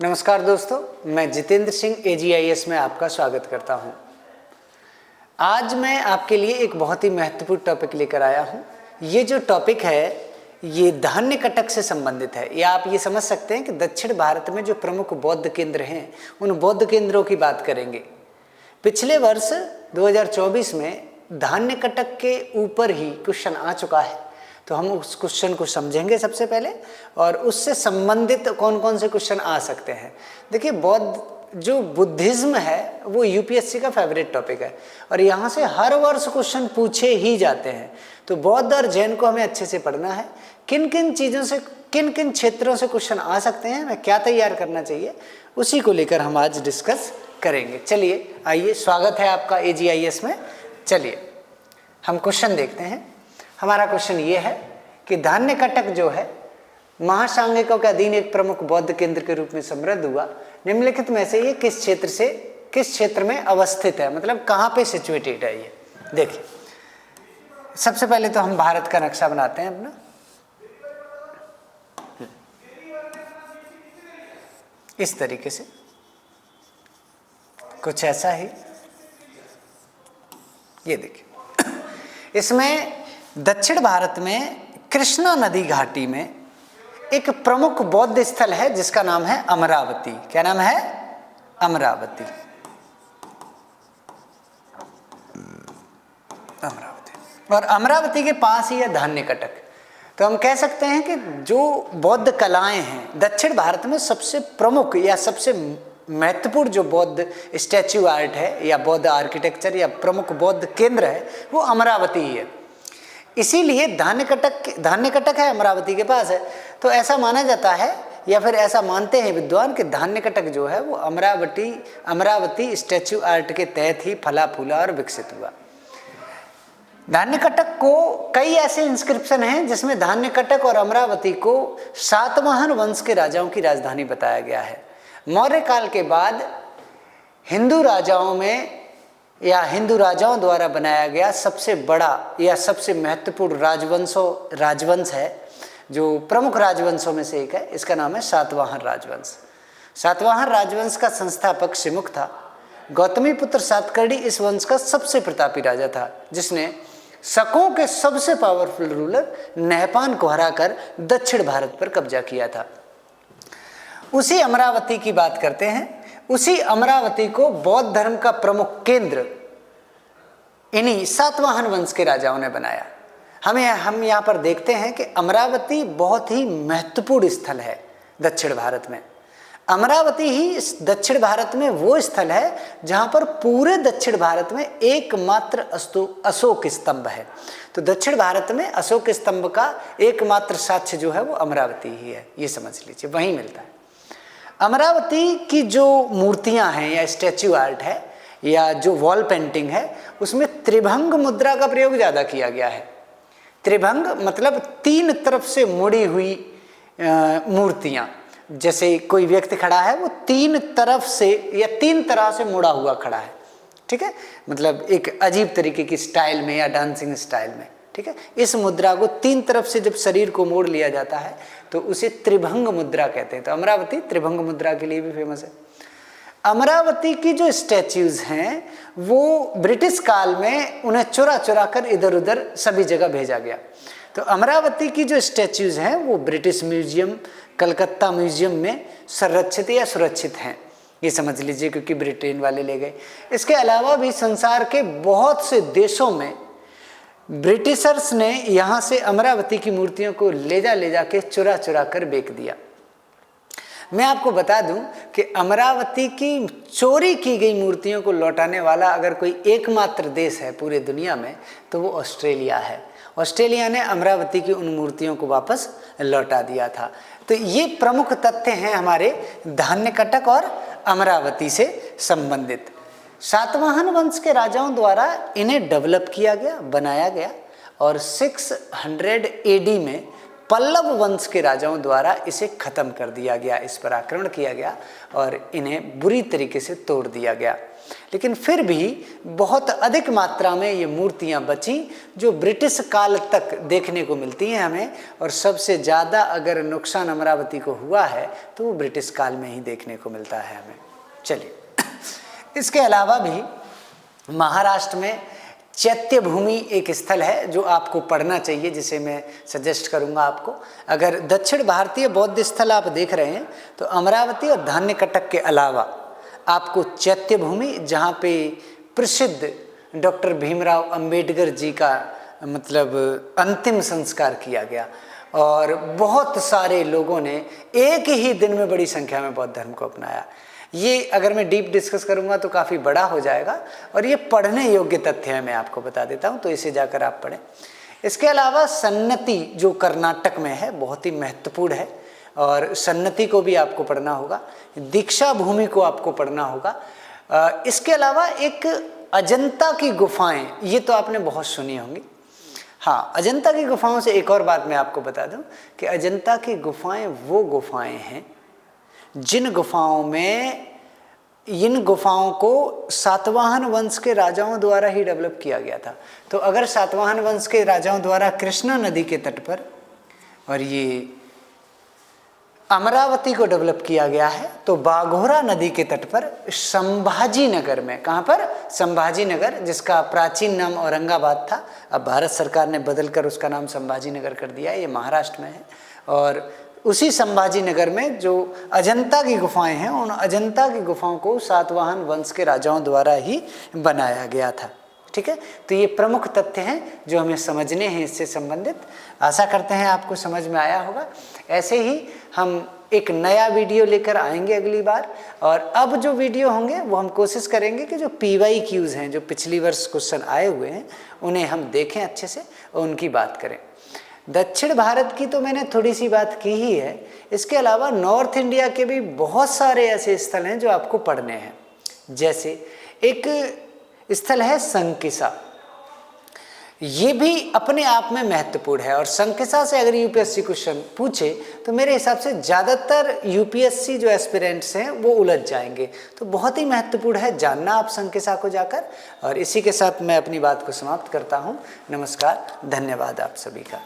नमस्कार दोस्तों, मैं जितेंद्र सिंह AGIS में आपका स्वागत करता हूं। आज मैं आपके लिए एक बहुत ही महत्वपूर्ण टॉपिक लेकर आया हूं। ये जो टॉपिक है ये धान्य कटक से संबंधित है, या आप ये समझ सकते हैं कि दक्षिण भारत में जो प्रमुख बौद्ध केंद्र हैं उन बौद्ध केंद्रों की बात करेंगे। पिछले वर्ष 2024 में धान्य कटक के ऊपर ही क्वेश्चन आ चुका है, तो हम उस क्वेश्चन को समझेंगे सबसे पहले और उससे संबंधित कौन कौन से क्वेश्चन आ सकते हैं। देखिए, बुद्धिज्म है वो UPSC का फेवरेट टॉपिक है और यहाँ से हर वर्ष क्वेश्चन पूछे ही जाते हैं। तो बौद्ध और जैन को हमें अच्छे से पढ़ना है, किन किन चीज़ों से, किन किन क्षेत्रों से क्वेश्चन आ सकते हैं, हमें क्या तैयार करना चाहिए, उसी को लेकर हम आज डिस्कस करेंगे। चलिए आइए, स्वागत है आपका AGIS में। चलिए हम क्वेश्चन देखते हैं। हमारा क्वेश्चन ये है कि धान्य कटक जो है महासांघिकों के अधीन एक प्रमुख बौद्ध केंद्र के रूप में समृद्ध हुआ। निम्नलिखित में से ये किस क्षेत्र में अवस्थित है, मतलब कहाँ पे सिचुएटेड है ये। देखिए, सबसे पहले तो हम भारत का नक्शा बनाते हैं अपना। इस तरीके से कुछ ऐसा ही, ये देखिए। इसमें दक्षिण भारत में कृष्णा नदी घाटी में एक प्रमुख बौद्ध स्थल है जिसका नाम है अमरावती। क्या नाम है? अमरावती। अमरावती। और अमरावती के पास ही है धान्य कटक। तो हम कह सकते हैं कि जो बौद्ध कलाएं हैं दक्षिण भारत में सबसे प्रमुख या सबसे महत्वपूर्ण जो बौद्ध स्टैच्यू आर्ट है या बौद्ध आर्किटेक्चर या प्रमुख बौद्ध केंद्र है वो अमरावती ही है। इसीलिए धान्य कटक है अमरावती के पास है। तो ऐसा माना जाता है या फिर ऐसा मानते हैं विद्वान कि धान्य कटक जो है वो अमरावती स्टैच्यू आर्ट के तहत ही फला फूला और विकसित हुआ। धान्य कटक को कई ऐसे इंस्क्रिप्शन हैं जिसमें धान्य कटक और अमरावती को सातवाहन वंश के राजाओं की राजधानी बताया गया है। मौर्य काल के बाद हिंदू राजाओं द्वारा बनाया गया सबसे बड़ा या सबसे महत्वपूर्ण राजवंश है, जो प्रमुख राजवंशों में से एक है। इसका नाम है सातवाहन राजवंश। सातवाहन राजवंश का संस्थापक सिमुक था। गौतमी पुत्र सातकर्णी इस वंश का सबसे प्रतापी राजा था, जिसने शकों के सबसे पावरफुल रूलर नहपान को हराकर दक्षिण भारत पर कब्जा किया था। उसी अमरावती की बात करते हैं। उसी अमरावती को बौद्ध धर्म का प्रमुख केंद्र इन्हीं सातवाहन वंश के राजाओं ने बनाया। हम यहाँ पर देखते हैं कि अमरावती बहुत ही महत्वपूर्ण स्थल है दक्षिण भारत में। अमरावती ही दक्षिण भारत में वो स्थल है जहाँ पर पूरे दक्षिण भारत में एकमात्र अशोक स्तंभ है। तो दक्षिण भारत में अशोक स्तंभ का एकमात्र साक्ष्य जो है वो अमरावती ही है, ये समझ लीजिए, वहीं मिलता है। अमरावती की जो मूर्तियां हैं या स्टैच्यू आर्ट है या जो वॉल पेंटिंग है उसमें त्रिभंग मुद्रा का प्रयोग ज़्यादा किया गया है। त्रिभंग मतलब तीन तरफ से मुड़ी हुई मूर्तियां। जैसे कोई व्यक्ति खड़ा है वो तीन तरफ से या तीन तरह से मुड़ा हुआ खड़ा है, ठीक है, मतलब एक अजीब तरीके की स्टाइल में या डांसिंग स्टाइल में, ठीक है। इस मुद्रा को तीन तरफ से जब शरीर को मोड़ लिया जाता है तो उसे त्रिभंग मुद्रा कहते हैं। तो अमरावती त्रिभंग मुद्रा के लिए भी फेमस है। अमरावती की जो स्टैच्यूज हैं वो ब्रिटिश काल में उन्हें चुरा कर इधर उधर सभी जगह भेजा गया। तो अमरावती की जो स्टैच्यूज हैं वो ब्रिटिश म्यूजियम, कलकत्ता म्यूजियम में संरक्षित या सुरक्षित हैं, ये समझ लीजिए, क्योंकि ब्रिटेन वाले ले गए। इसके अलावा भी संसार के बहुत से देशों में ब्रिटिशर्स ने यहाँ से अमरावती की मूर्तियों को ले जा के चुरा कर बेच दिया। मैं आपको बता दूं कि अमरावती की चोरी की गई मूर्तियों को लौटाने वाला अगर कोई एकमात्र देश है पूरे दुनिया में तो वो ऑस्ट्रेलिया है। ऑस्ट्रेलिया ने अमरावती की उन मूर्तियों को वापस लौटा दिया था। तो ये प्रमुख तथ्य हैं हमारे धान्य कटक और अमरावती से संबंधित। सातवाहन वंश के राजाओं द्वारा इन्हें डेवलप किया गया, बनाया गया और 600 AD में पल्लव वंश के राजाओं द्वारा इसे खत्म कर दिया गया, इस पर आक्रमण किया गया और इन्हें बुरी तरीके से तोड़ दिया गया। लेकिन फिर भी बहुत अधिक मात्रा में ये मूर्तियां बची जो ब्रिटिश काल तक देखने को मिलती हैं हमें, और सबसे ज़्यादा अगर नुकसान अमरावती को हुआ है तो वो ब्रिटिश काल में ही देखने को मिलता है हमें। चलिए, इसके अलावा भी महाराष्ट्र में चैत्य भूमि एक स्थल है जो आपको पढ़ना चाहिए, जिसे मैं सजेस्ट करूंगा आपको। अगर दक्षिण भारतीय बौद्ध स्थल आप देख रहे हैं तो अमरावती और धान्यकटक के अलावा आपको चैत्य भूमि, जहाँ पे प्रसिद्ध डॉक्टर भीमराव अंबेडकर जी का मतलब अंतिम संस्कार किया गया और बहुत सारे लोगों ने एक ही दिन में बड़ी संख्या में बौद्ध धर्म को अपनाया। ये अगर मैं डीप डिस्कस करूंगा तो काफ़ी बड़ा हो जाएगा और ये पढ़ने योग्य तथ्य है, मैं आपको बता देता हूँ, तो इसे जाकर आप पढ़ें। इसके अलावा सन्नति जो कर्नाटक में है बहुत ही महत्वपूर्ण है और सन्नति को भी आपको पढ़ना होगा। दीक्षा भूमि को आपको पढ़ना होगा। इसके अलावा एक अजंता की गुफाएं, ये तो आपने बहुत सुनी होंगी। हाँ, अजंता की गुफाओं से एक और बात मैं आपको बता दूं कि अजंता की गुफाएं वो गुफाएं हैं जिन गुफाओं में, इन गुफाओं को सातवाहन वंश के राजाओं द्वारा ही डेवलप किया गया था। तो अगर सातवाहन वंश के राजाओं द्वारा कृष्णा नदी के तट पर और ये अमरावती को डेवलप किया गया है, तो बाघोरा नदी के तट पर संभाजी नगर में, कहाँ पर? संभाजी नगर, जिसका प्राचीन नाम औरंगाबाद था, अब भारत सरकार ने बदलकर उसका नाम संभाजी नगर कर दिया है, ये महाराष्ट्र में है। और उसी संभाजी नगर में जो अजंता की गुफाएं हैं, उन अजंता की गुफाओं को सातवाहन वंश के राजाओं द्वारा ही बनाया गया था। ठीक है, तो ये प्रमुख तथ्य हैं जो हमें समझने हैं इससे संबंधित। आशा करते हैं आपको समझ में आया होगा। ऐसे ही हम एक नया वीडियो लेकर आएंगे अगली बार, और अब जो वीडियो होंगे वो हम कोशिश करेंगे कि जो PYQs हैं, जो पिछली वर्ष क्वेश्चन आए हुए हैं, उन्हें हम देखें अच्छे से और उनकी बात करें। दक्षिण भारत की तो मैंने थोड़ी सी बात की ही है, इसके अलावा नॉर्थ इंडिया के भी बहुत सारे ऐसे स्थल हैं जो आपको पढ़ने हैं। जैसे एक स्थल है संकिसा, ये भी अपने आप में महत्वपूर्ण है, और संकिसा से अगर UPSC क्वेश्चन पूछे तो मेरे हिसाब से ज़्यादातर UPSC जो एस्पिरेंट्स हैं वो उलझ जाएंगे। तो बहुत ही महत्वपूर्ण है जानना आप संकिसा को जाकर। और इसी के साथ मैं अपनी बात को समाप्त करता हूँ। नमस्कार, धन्यवाद आप सभी का।